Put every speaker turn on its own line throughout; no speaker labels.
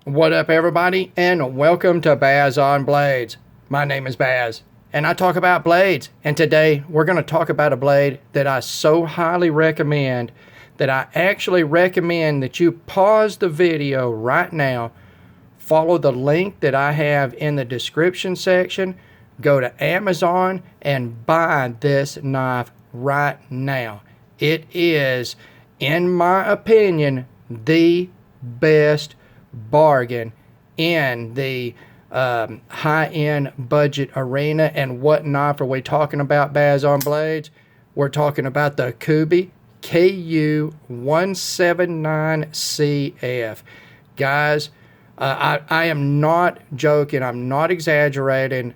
What up, everybody, and welcome to Baz on Blades. My name is Baz, and I talk about blades, and today we're going to talk about a blade that I so highly recommend that I actually recommend that you pause the video right now, follow the link that I have in the description section, go to Amazon, and buy this knife right now. It is, in my opinion, the best bargain in the high-end budget arena. And what knife are we talking about, Baz on Blades? We're talking about the Kubey KU179CF. Guys, I am not joking. I'm not exaggerating.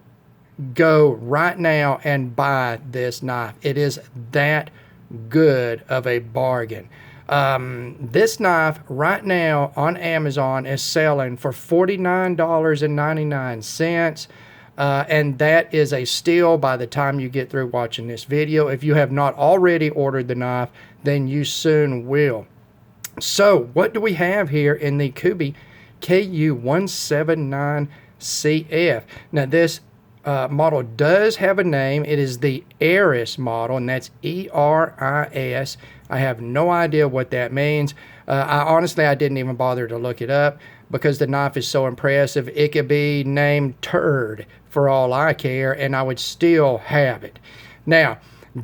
Go right now and buy this knife. It is that good of a bargain. This knife right now on Amazon is selling for $49.99. And that is a steal by the time you get through watching this video. If you have not already ordered the knife, then you soon will. So what do we have here in the Kubey KU179CF? Now this model does have a name. It is the Eris model, and that's E-R-I-S. I have no idea what that means. I didn't even bother to look it up because the knife is so impressive. It could be named Turd for all I care, and I would still have it. Now,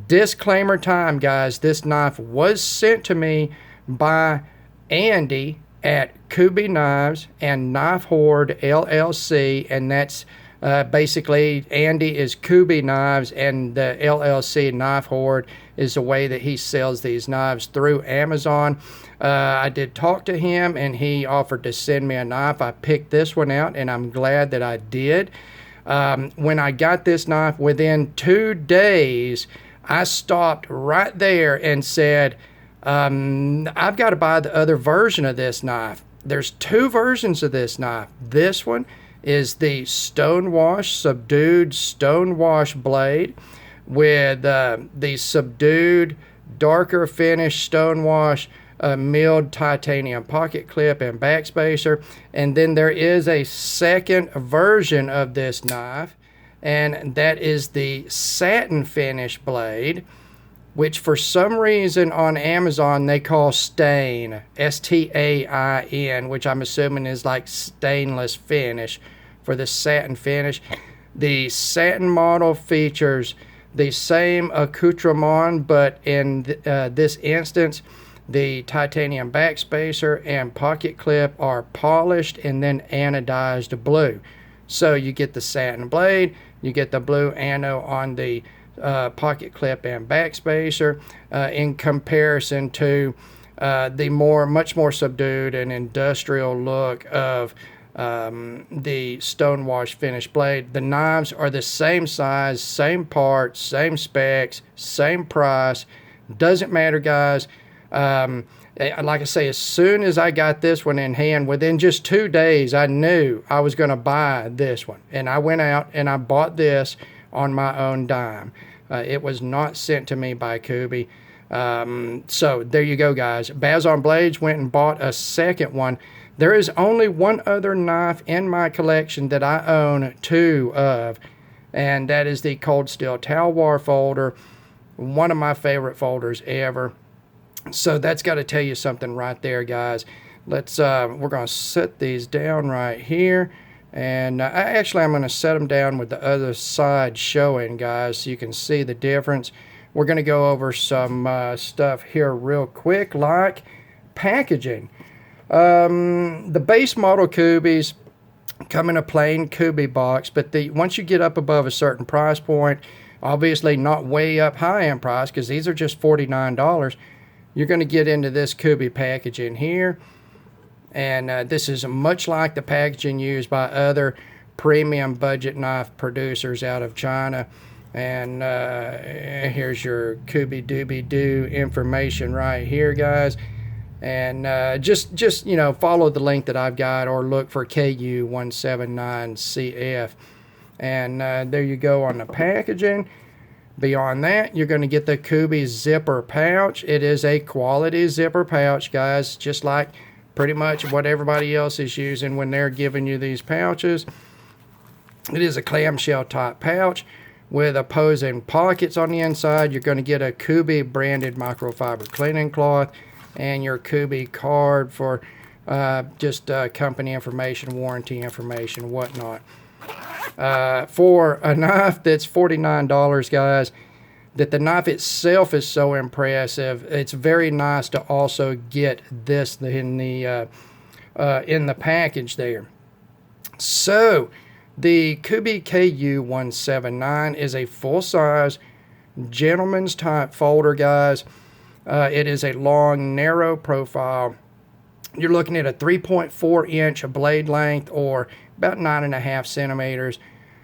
disclaimer time, guys. This knife was sent to me by Andy at Kubey Knives and Knife Horde LLC, and that's basically Andy is Kubey Knives, and the LLC Knife Horde is the way that he sells these knives through Amazon. I did talk to him, and he offered to send me a knife. I picked this one out, and I'm glad that I did. When I got this knife, within 2 days, I stopped right there and said, I've got to buy the other version of this knife. There's 2 versions of this knife. This one is the stonewash, subdued stonewash blade with the subdued, darker finish stonewash milled titanium pocket clip and backspacer. And then there is a second version of this knife, and that is the satin finish blade, which for some reason on Amazon they call stain, S-T-A-I-N, which I'm assuming is like stainless finish for the satin finish. The satin model features the same accoutrement, but in this instance, the titanium backspacer and pocket clip are polished and then anodized blue. So you get the satin blade, you get the blue ano on the pocket clip and backspacer in comparison to the much more subdued and industrial look of the stonewash finish blade. The knives are the same size, same parts, same specs, same price. Doesn't matter, guys. Like I say, as soon as I got this one in hand, within just 2 days, I knew I was going to buy this one. And I went out and I bought this on my own dime. It was not sent to me by Kubey. So there you go, guys. Baz on Blades went and bought a second one. There is only one other knife in my collection that I own 2 of, and that is the Cold Steel Talwar folder, one of my favorite folders ever. So that's got to tell you something right there, guys. Let's we're going to set these down right here, and I'm going to set them down with the other side showing, guys, so you can see the difference. We're going to go over some stuff here real quick, like packaging. The base model Kubeys come in a plain Kubey box, but once you get up above a certain price point, obviously not way up high in price because these are just $49, you're going to get into this Kubey packaging here. And this is much like the packaging used by other premium budget knife producers out of China. And here's your Kubey Doobie Doo information right here, guys. And just follow the link that I've got, or look for KU179CF. And there you go on the packaging. Beyond that, you're going to get the Kubey zipper pouch. It is a quality zipper pouch, guys, just like pretty much what everybody else is using when they're giving you these pouches. It is a clamshell type pouch with opposing pockets on the inside. You're going to get a Kubey branded microfiber cleaning cloth and your Kubey card for just company information, warranty information, whatnot. For a knife that's $49, guys, that the knife itself is so impressive, it's very nice to also get this in the package there. So the Kubey KU179 is a full-size gentleman's type folder, guys. It is a long, narrow profile. You're looking at a 3.4 inch blade length, or about 9.5 centimeters.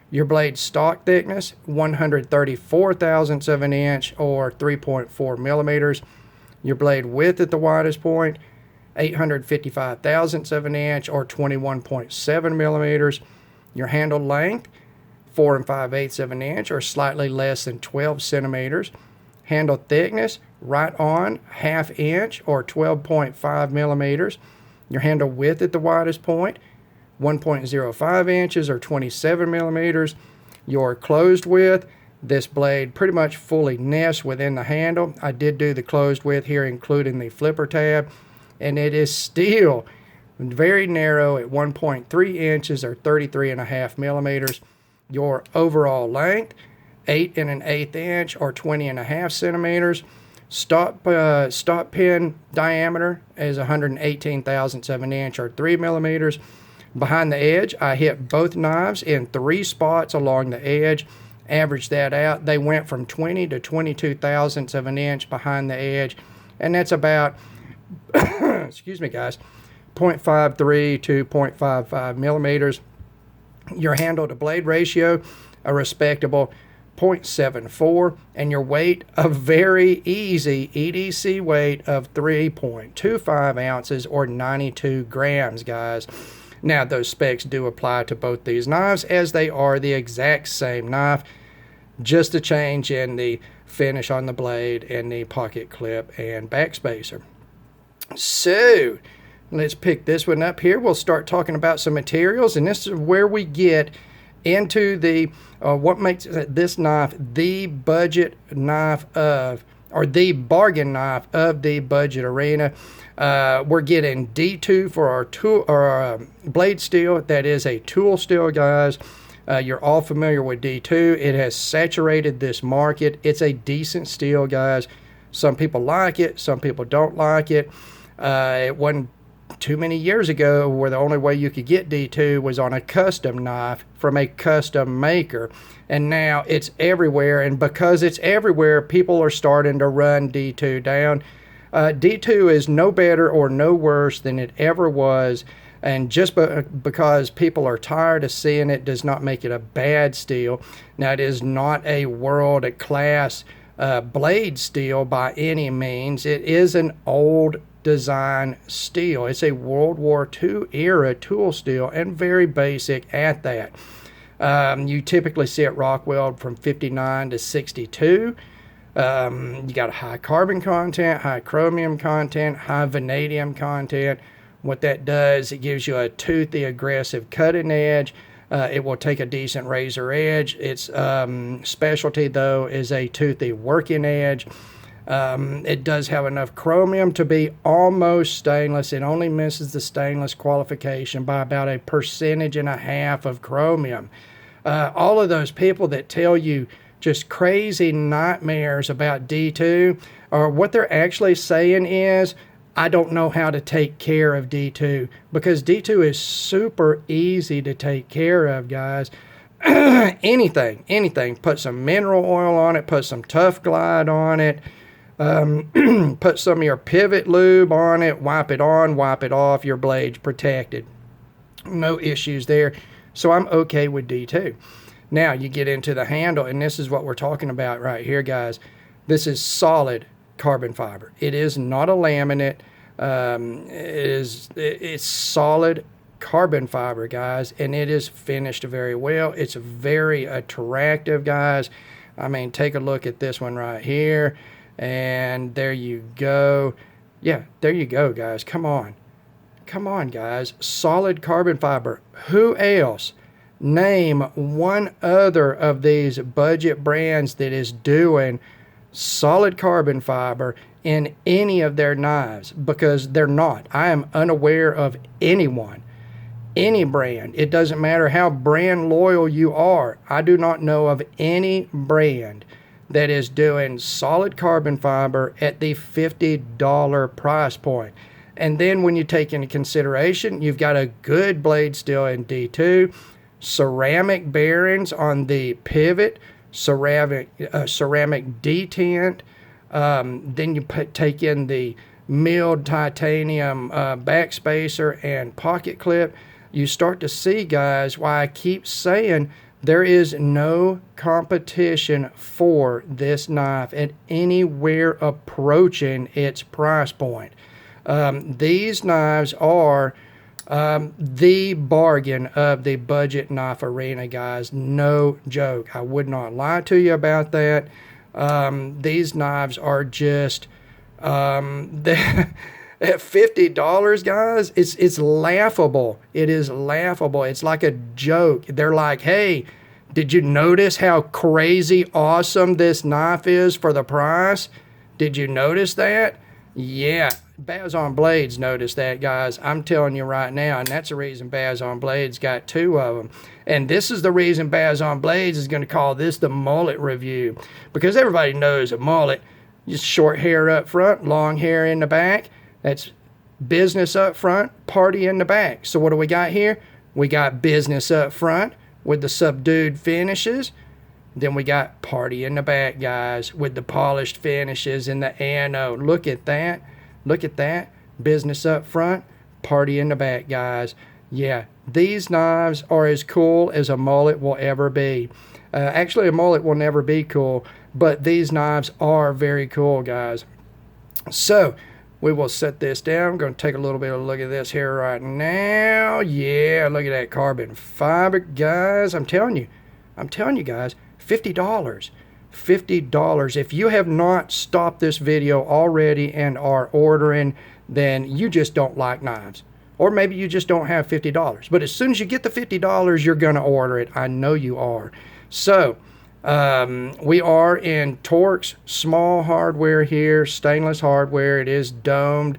Your blade stock thickness, 134 thousandths of an inch, or 3.4 millimeters. Your blade width at the widest point, 855 thousandths of an inch, or 21.7 millimeters. Your handle length, 4 5/8 of an inch, or slightly less than 12 centimeters. Handle thickness, right on, 1/2 inch, or 12.5 millimeters. Your handle width at the widest point, 1.05 inches, or 27 millimeters. Your closed width, this blade pretty much fully nests within the handle. I did do the closed width here, including the flipper tab, and it is still very narrow at 1.3 inches, or 33.5 millimeters. Your overall length, 8 1/8 inch, or 20.5 centimeters. Stop pin diameter is 118 thousandths of an inch, or 3 millimeters. Behind the edge, I hit both knives in 3 spots along the edge. Average that out. They went from 20 to 22 thousandths of an inch behind the edge, and that's about, excuse me, guys, 0.53 to 0.55 millimeters. Your handle to blade ratio, a respectable 0.74, and your weight, a very easy EDC weight of 3.25 ounces, or 92 grams, guys. Now, those specs do apply to both these knives, as they are the exact same knife, just a change in the finish on the blade and the pocket clip and backspacer. So let's pick this one up here. We'll start talking about some materials, and this is where we get into the what makes this knife the budget knife of, or the bargain knife of the budget arena. We're getting D2 for our tool, or blade steel. That is a tool steel, guys. You're all familiar with D2. It has saturated this market. It's a decent steel, guys. Some people like it, some people don't like it. It wasn't too many years ago where the only way you could get D2 was on a custom knife from a custom maker, and now it's everywhere. And because it's everywhere, people are starting to run D2 down. D2 is no better or no worse than it ever was, and just because people are tired of seeing it does not make it a bad steel. Now, it is not a world class blade steel by any means. It is an old design steel. It's a World War II era tool steel, and very basic at that. You typically see it rock weld from 59 to 62. You got high carbon content, high chromium content, high vanadium content. What that does, it gives you a toothy, aggressive cutting edge. It will take a decent razor edge. Its specialty, though, is a toothy working edge. It does have enough chromium to be almost stainless. It only misses the stainless qualification by about 1.5% of chromium. All of those people that tell you just crazy nightmares about D2, or what they're actually saying is, I don't know how to take care of D2, because D2 is super easy to take care of, guys. anything. Put some mineral oil on it, put some Tough Glide on it, put some of your pivot lube on it, wipe it on, wipe it off, your blade's protected. No issues there. So I'm okay with D2. Now you get into the handle, and this is what we're talking about right here, guys. This is solid carbon fiber. It is not a laminate. It's solid carbon fiber, guys, and it is finished very well. It's very attractive, guys. I mean, take a look at this one right here, and there you go. Yeah, there you go, guys. Come on. Come on, guys. Solid carbon fiber. Who else? Name one other of these budget brands that is doing solid carbon fiber in any of their knives, because they're not. I am unaware of anyone, any brand. It doesn't matter how brand loyal you are. I do not know of any brand that is doing solid carbon fiber at the $50 price point. And then when you take into consideration, you've got a good blade steel in D2, ceramic bearings on the pivot, ceramic detent. Then you take in the milled titanium backspacer and pocket clip. You start to see, guys, why I keep saying there is no competition for this knife at anywhere approaching its price point. These knives are the bargain of the budget knife arena, guys. No joke. I would not lie to you about that. These knives are just at $50, guys. It's laughable. It is laughable. It's like a joke. They're like, hey, did you notice how crazy awesome this knife is for the price? Did you notice that? Yeah. Baz on Blades noticed that, guys. I'm telling you right now, and that's the reason Baz on Blades got 2 of them. And this is the reason Baz on Blades is going to call this the mullet review, because everybody knows a mullet, just short hair up front, long hair in the back. That's business up front, party in the back. So what do we got here? We got business up front with the subdued finishes. Then we got party in the back, guys, with the polished finishes in the anode. Look at that. Look at that. Business up front, party in the back, guys. Yeah, these knives are as cool as a mullet will ever be. Actually, a mullet will never be cool, but these knives are very cool, guys. So we will set this down. I'm going to take a little bit of a look at this here right now. Yeah, look at that carbon fiber, guys. I'm telling you, guys, $50. $50. If you have not stopped this video already and are ordering, then you just don't like knives. Or maybe you just don't have $50. But as soon as you get the $50, you're going to order it. I know you are. So we are in Torx small hardware here, stainless hardware. It is domed,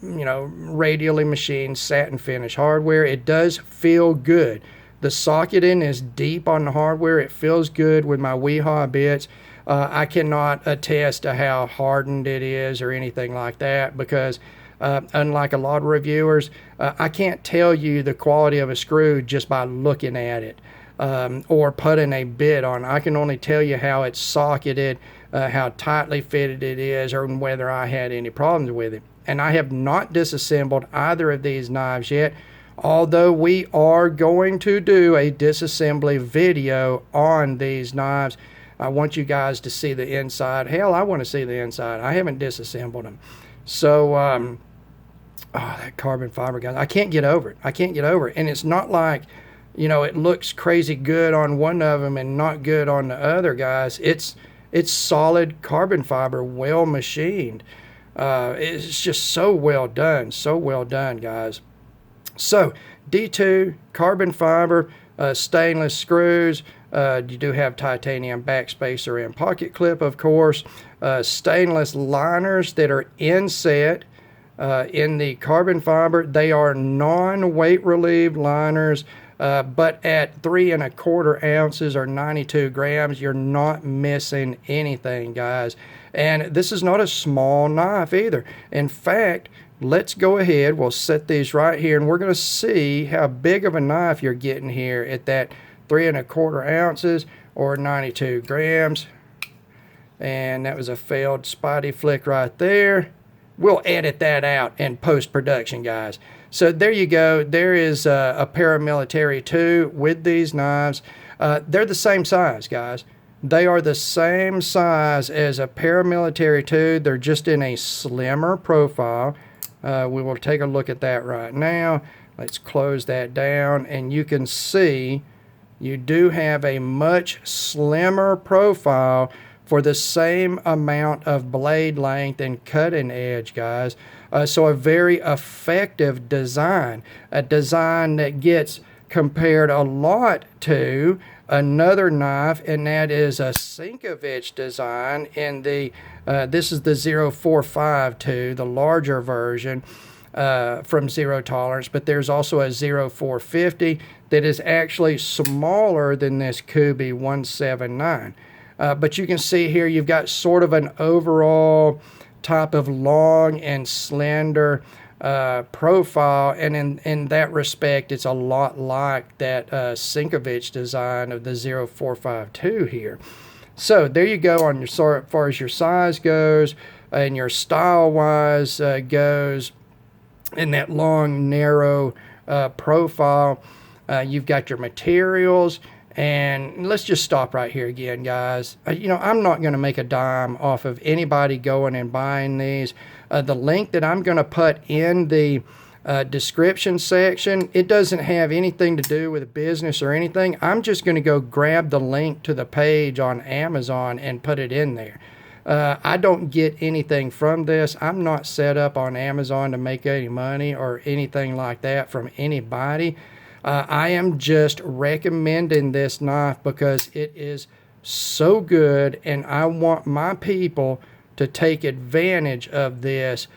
radially machined satin finish hardware. It does feel good. The socketing is deep on the hardware. It feels good with my Weehaw bits. I cannot attest to how hardened it is or anything like that, because unlike a lot of reviewers, I can't tell you the quality of a screw just by looking at it or putting a bit on. I can only tell you how it's socketed, how tightly fitted it is, or whether I had any problems with it. And I have not disassembled either of these knives yet, although we are going to do a disassembly video on these knives. I want you guys to see the inside. Hell, I want to see the inside. I haven't disassembled them. So, that carbon fiber, guys, I can't get over it. I can't get over it. And it's not like, it looks crazy good on one of them and not good on the other, guys. It's solid carbon fiber, well machined. It's just so well done. So well done, guys. So D2, carbon fiber, stainless screws. You do have titanium backspacer and pocket clip, of course. Stainless liners that are inset in the carbon fiber. They are non-weight relieved liners, but at 3 1/4 ounces or 92 grams, you're not missing anything, guys. And this is not a small knife either. In fact, let's go ahead, we'll set these right here, and we're going to see how big of a knife you're getting here at that 3 1/4 ounces or 92 grams. And that was a failed spotty flick right there. We'll edit that out in post-production, guys. So there you go. There is a paramilitary 2 with these knives. They're the same size, guys. They are the same size as a paramilitary 2. They're just in a slimmer profile. We will take a look at that right now. Let's close that down, and you can see you do have a much slimmer profile for the same amount of blade length and cutting edge, guys. So a very effective design, a design that gets compared a lot to another knife, and that is a Sinkovich design in the this is the 0.452, the larger version from Zero Tolerance, but there's also a 0.450 that is actually smaller than this Kubey 179. But you can see here you've got sort of an overall type of long and slender profile, and in that respect it's a lot like that Sinkovich design of the 0.452 here. So there you go on your, as far as your size goes and your style wise goes, in that long narrow profile. You've got your materials. And let's just stop right here again, guys. I'm not going to make a dime off of anybody going and buying these. The link that I'm going to put in the description section, it doesn't have anything to do with a business or anything. I'm just going to go grab the link to the page on Amazon and put it in there. I don't get anything from this. I'm not set up on Amazon to make any money or anything like that from anybody. I am just recommending this knife because it is so good, and I want my people to take advantage of this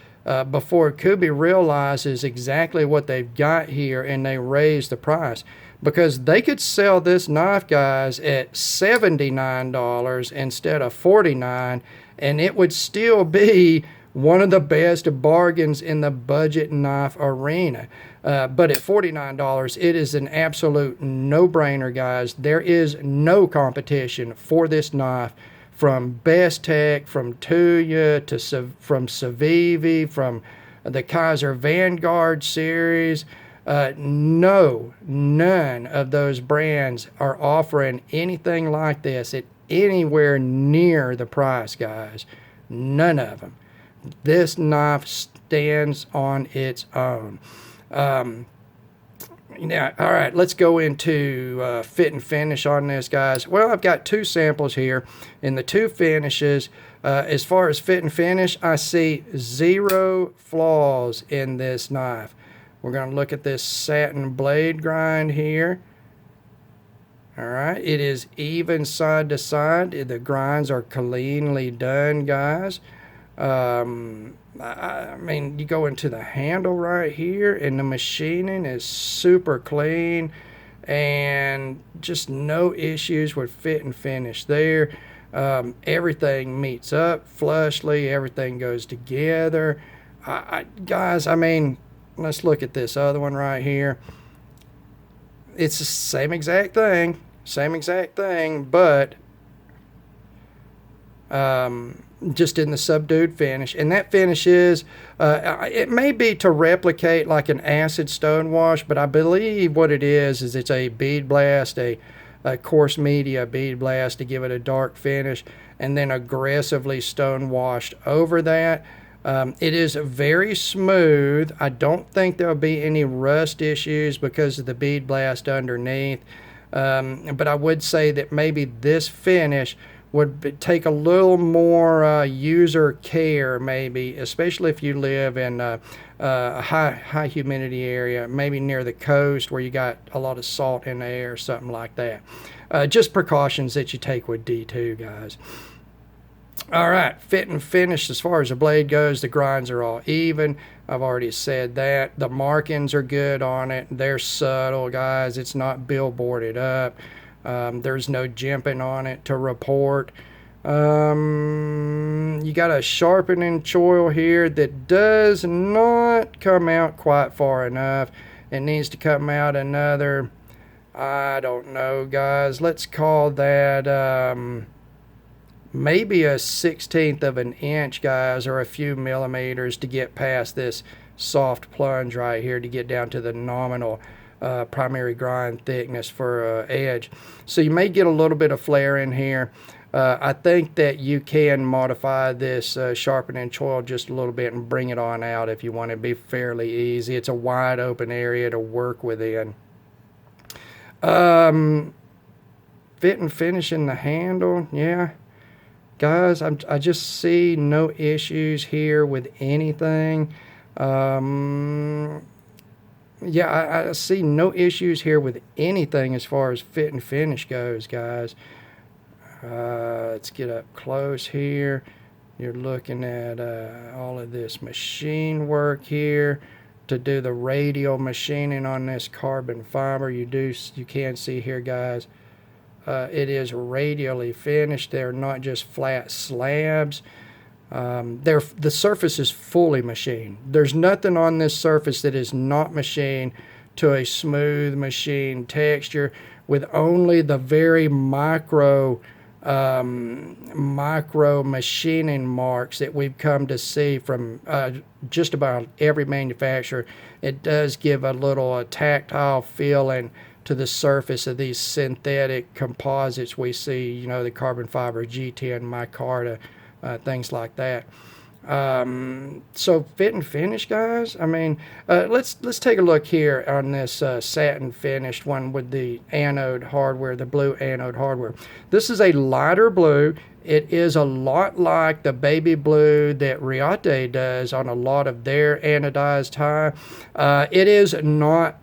before Kubey realizes exactly what they've got here and they raise the price. Because they could sell this knife, guys, at $79 instead of $49, and it would still be one of the best bargains in the budget knife arena. But at $49, it is an absolute no-brainer, guys. There is no competition for this knife from Best Tech, from Tuya, from Civivi, from the Kaiser Vanguard series. None of those brands are offering anything like this at anywhere near the price, guys. None of them. This knife stands on its own. All right, let's go into fit and finish on this, guys. Well, I've got two samples here. In the two finishes, as far as fit and finish, I see 0 flaws in this knife. We're going to look at this satin blade grind here. All right, it is even side to side. The grinds are cleanly done, guys. I mean, you go into the handle right here, and the machining is super clean, and just no issues with fit and finish there. Everything meets up flushly. Everything goes together. Guys, I mean, let's look at this other one right here. It's the same exact thing, but just in the subdued finish. And that finish is, it may be to replicate like an acid stone wash, but I believe what it is it's a bead blast, a coarse media bead blast to give it a dark finish, and then aggressively stone washed over that. It is very smooth. I don't think there'll be any rust issues because of the bead blast underneath. But I would say that maybe this finish would take a little more user care, maybe, especially if you live in a high humidity area, maybe near the coast where you got a lot of salt in the air, something like that. Just precautions that you take with D2, guys. All right, fit and finish as far as the blade goes, the grinds are all even. I've already said that. The markings are good on it. They're subtle, guys. It's not billboarded up. There's no jimping on it to report. You got a sharpening choil here that does not come out quite far enough. It needs to come out another, I don't know, guys. Let's call that maybe a 1/16 of an inch, guys, or a few millimeters to get past this soft plunge right here to get down to the nominal primary grind thickness for edge. So you may get a little bit of flare in here. I think that you can modify this sharpening choil just a little bit and bring it on out if you want. It be fairly easy. It's a wide open area to work within. Fit and finish in the handle, yeah. guys, I just see no issues here with anything. Yeah, I see no issues here with anything as far as fit and finish goes, guys. Let's get up close here. You're looking at all of this machine work here to do the radial machining on this carbon fiber. You can see here, guys, it is radially finished. They're not just flat slabs. The surface is fully machined. There's nothing on this surface that is not machined to a smooth machine texture, with only the very micro machining marks that we've come to see from just about every manufacturer. It does give a little tactile feeling to the surface of these synthetic composites we see, you know, the carbon fiber, G10, micarta, things like that. So fit and finish, guys. I mean, let's take a look here on this satin finished one with the anode hardware, the blue anode hardware. This is a lighter blue. It is a lot like the baby blue that Riate does on a lot of their anodized tie. It is not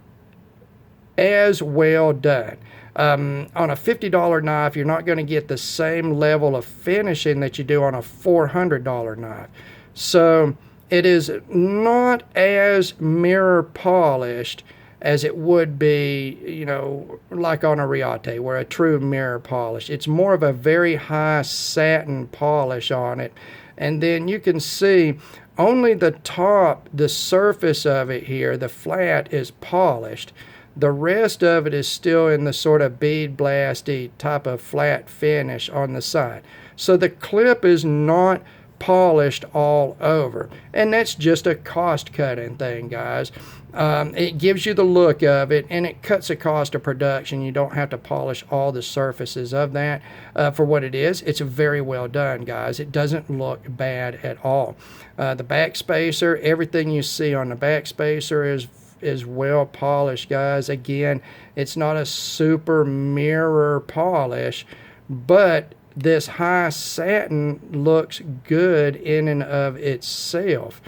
as well done. On a $50 knife, you're not going to get the same level of finishing that you do on a $400 knife. So it is not as mirror polished as it would be, you know, like on a Riate, where a true mirror polish. It's more of a very high satin polish on it. And then you can see only the top, the surface of it here, the flat, is polished. The rest of it is still in the sort of bead blasty type of flat finish on the side. So the clip is not polished all over. And that's just a cost-cutting thing, guys. It gives you the look of it, and it cuts the cost of production. You don't have to polish all the surfaces of that. For what it is, it's very well done, guys. It doesn't look bad at all. The back spacer, everything you see on the back spacer is well polished, guys. Again, it's not a super mirror polish, but this high satin looks good in and of itself.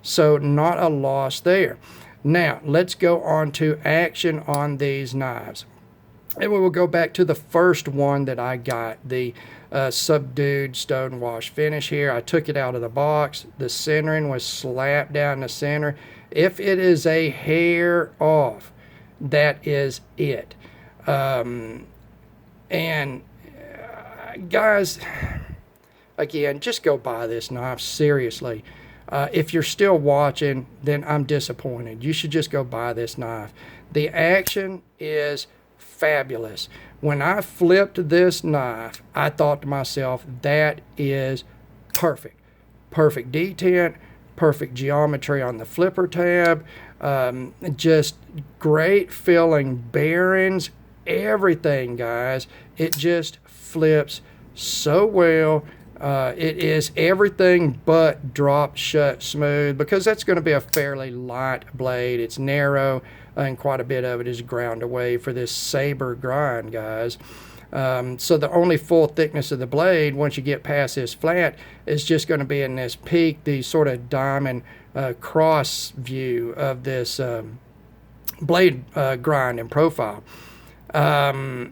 So not a loss there. Now, let's go on to action on these knives. And we will go back to the first one that I got, the subdued stonewash finish here. I took it out of the box. The centering was slapped down the center. If it is a hair off, that is it. Guys, again, just go buy this knife, seriously. If you're still watching, then I'm disappointed. You should just go buy this knife. The action is fabulous. When I flipped this knife, I thought to myself, that is perfect. Perfect detent, perfect geometry on the flipper tab, just great filling bearings, everything, guys. It just flips so well. It is everything but drop shut smooth, because that's going to be a fairly light blade. It's narrow, and quite a bit of it is ground away for this saber grind, guys. So the only full thickness of the blade, once you get past this flat, is just going to be in this peak, the sort of diamond cross view of this blade grind and profile. You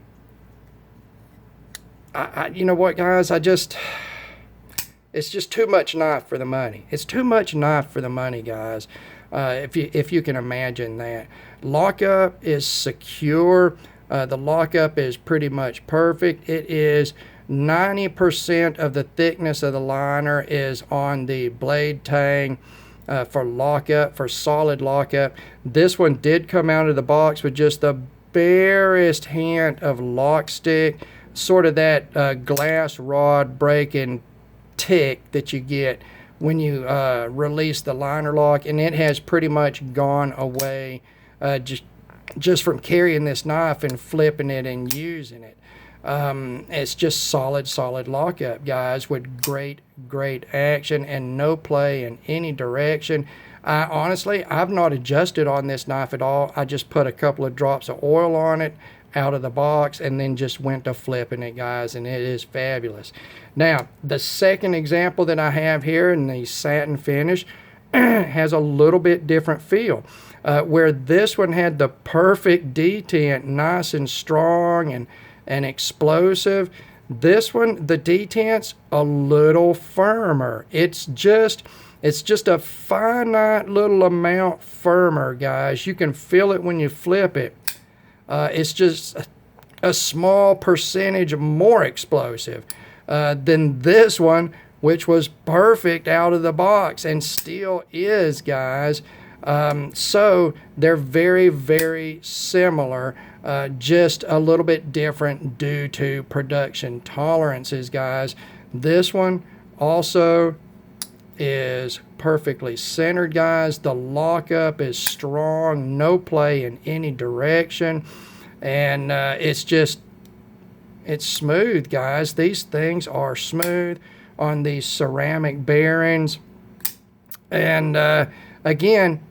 know what, guys? It's just too much knife for the money. It's too much knife for the money, guys. If you can imagine that. Lockup is secure. The lockup is pretty much perfect. It is 90% of the thickness of the liner is on the blade tang for lockup, for solid lockup. This one did come out of the box with just the barest hint of lock stick, sort of that glass rod breaking tick that you get when you release the liner lock, and it has pretty much gone away just from carrying this knife and flipping it and using it. It's just solid lockup, guys, with great action and no play in any direction. Honestly, I've not adjusted on this knife at all. I just put a couple of drops of oil on it, out of the box and then just went to flipping it, guys, and it is fabulous. Now, the second example that I have here in the satin finish has a little bit different feel. Where this one had the perfect detent, nice and strong and explosive. This one, the detent's a little firmer. It's just a finite little amount firmer, guys. You can feel it when you flip it. It's just a small percentage more explosive than this one, which was perfect out of the box and still is, guys. So they're very, very similar, just a little bit different due to production tolerances, guys. This one also is perfectly centered, guys. The lockup is strong, no play in any direction, and it's smooth, guys. These things are smooth on these ceramic bearings, and again,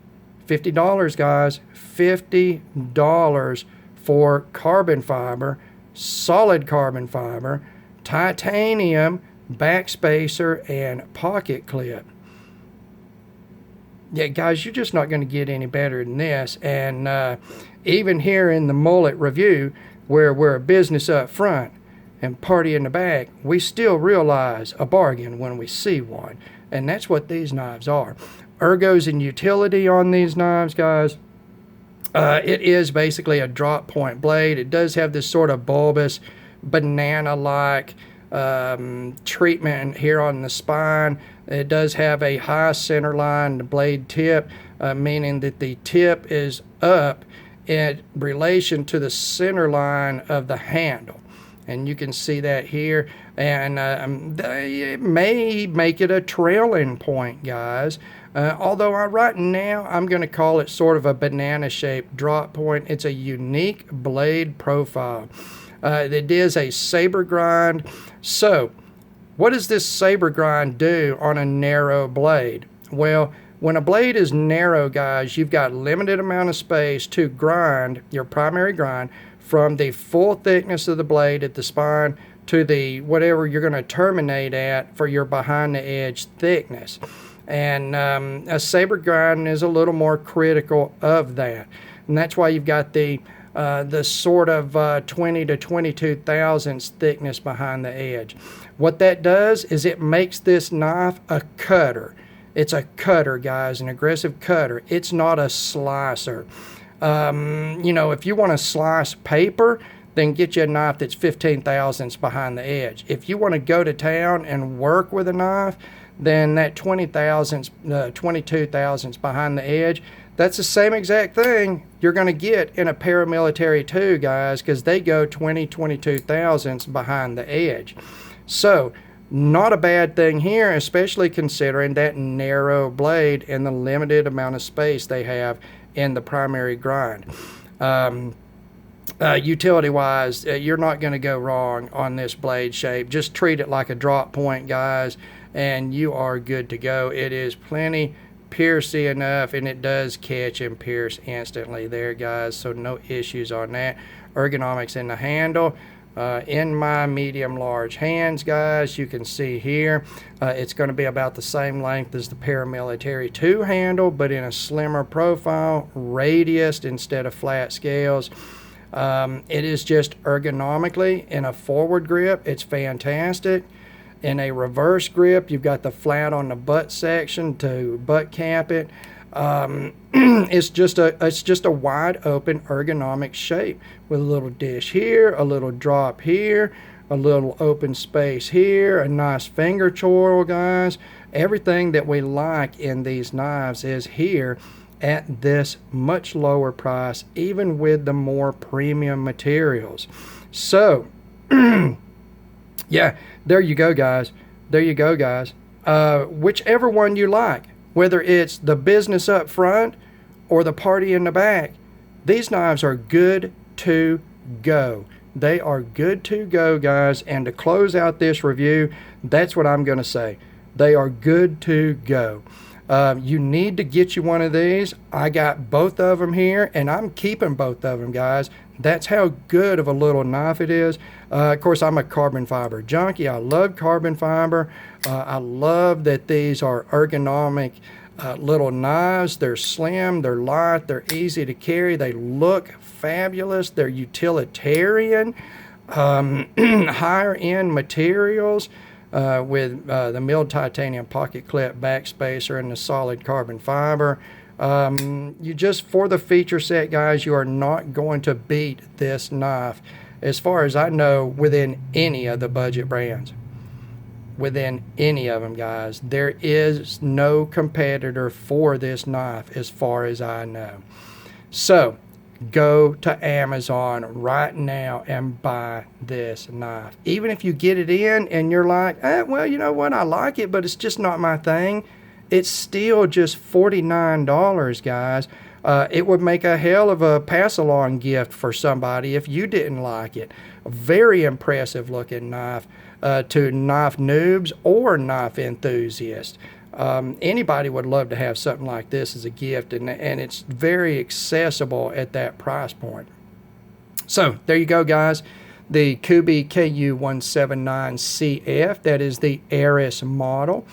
$50, guys. $50 for carbon fiber, solid carbon fiber, titanium, backspacer, and pocket clip. Yeah, guys, you're just not going to get any better than this. And even here in the mullet review, where we're a business up front and party in the back, we still realize a bargain when we see one. And that's what these knives are. Ergos and utility on these knives, guys. It is basically a drop point blade. It does have this sort of bulbous, banana-like treatment here on the spine. It does have a high center line blade tip, meaning that the tip is up in relation to the center line of the handle. And you can see that here. And it may make it a trailing point, guys. Although right now I'm going to call it sort of a banana-shaped drop point. It's a unique blade profile. It is a saber grind. So what does this saber grind do on a narrow blade? Well, when a blade is narrow, guys, you've got limited amount of space to grind your primary grind from the full thickness of the blade at the spine to the whatever you're going to terminate at for your behind the edge thickness. And a saber grind is a little more critical of that. And that's why you've got the sort of 20 to 22 thousandths thickness behind the edge. What that does is it makes this knife a cutter. It's a cutter, guys, an aggressive cutter. It's not a slicer. If you want to slice paper, then get you a knife that's 15 thousandths behind the edge. If you want to go to town and work with a knife, then that 20 thousandths, 22 thousandths behind the edge, that's the same exact thing you're going to get in a paramilitary too, guys, because they go 20, 22 thousandths behind the edge. So, not a bad thing here, especially considering that narrow blade and the limited amount of space they have in the primary grind. Utility-wise, you're not going to go wrong on this blade shape. Just treat it like a drop point, guys, and you are good to go. It is plenty piercy enough, and it does catch and pierce instantly there, guys, so no issues on that. Ergonomics in the handle. In my medium-large hands, guys, you can see here, it's going to be about the same length as the paramilitary 2 handle, but in a slimmer profile, radiused instead of flat scales. It is just ergonomically in a forward grip, it's fantastic. In a reverse grip, you've got the flat on the butt section to butt cap it. It's just a wide open ergonomic shape with a little dish here, a little drop here, a little open space here, a nice finger choil, guys. Everything that we like in these knives is here at this much lower price, even with the more premium materials. So, yeah, there you go, guys. There you go, guys. Whichever one you like, whether it's the business up front or the party in the back, these knives are good to go. They are good to go, guys. And to close out this review, that's what I'm going to say. They are good to go. You need to get you one of these. I got both of them here, and I'm keeping both of them, guys. That's how good of a little knife it is. Of course, I'm a carbon fiber junkie. I love carbon fiber. I love that these are ergonomic little knives. They're slim, they're light, they're easy to carry. They look fabulous. They're utilitarian, higher end materials. With the milled titanium pocket clip backspacer and the solid carbon fiber. You just, for the feature set, guys, you are not going to beat this knife, as far as I know, within any of the budget brands. Within any of them, guys. There is no competitor for this knife, as far as I know. So, go to Amazon right now and buy this knife. Even if you get it in and you're like, well, you know what, I like it, but it's just not my thing. It's still just $49, guys. It would make a hell of a pass-along gift for somebody if you didn't like it. A very impressive looking knife to knife noobs or knife enthusiasts. Anybody would love to have something like this as a gift, and it's very accessible at that price point. So there you go, guys. The Kubey KU179CF, that is the Eris model.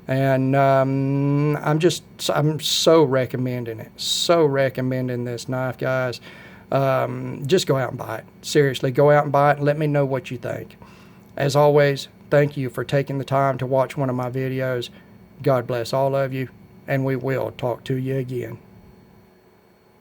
And I'm so recommending it. So recommending this knife, guys. Just go out and buy it. Seriously, go out and buy it and let me know what you think. As always, thank you for taking the time to watch one of my videos. God bless all of you, and we will talk to you again.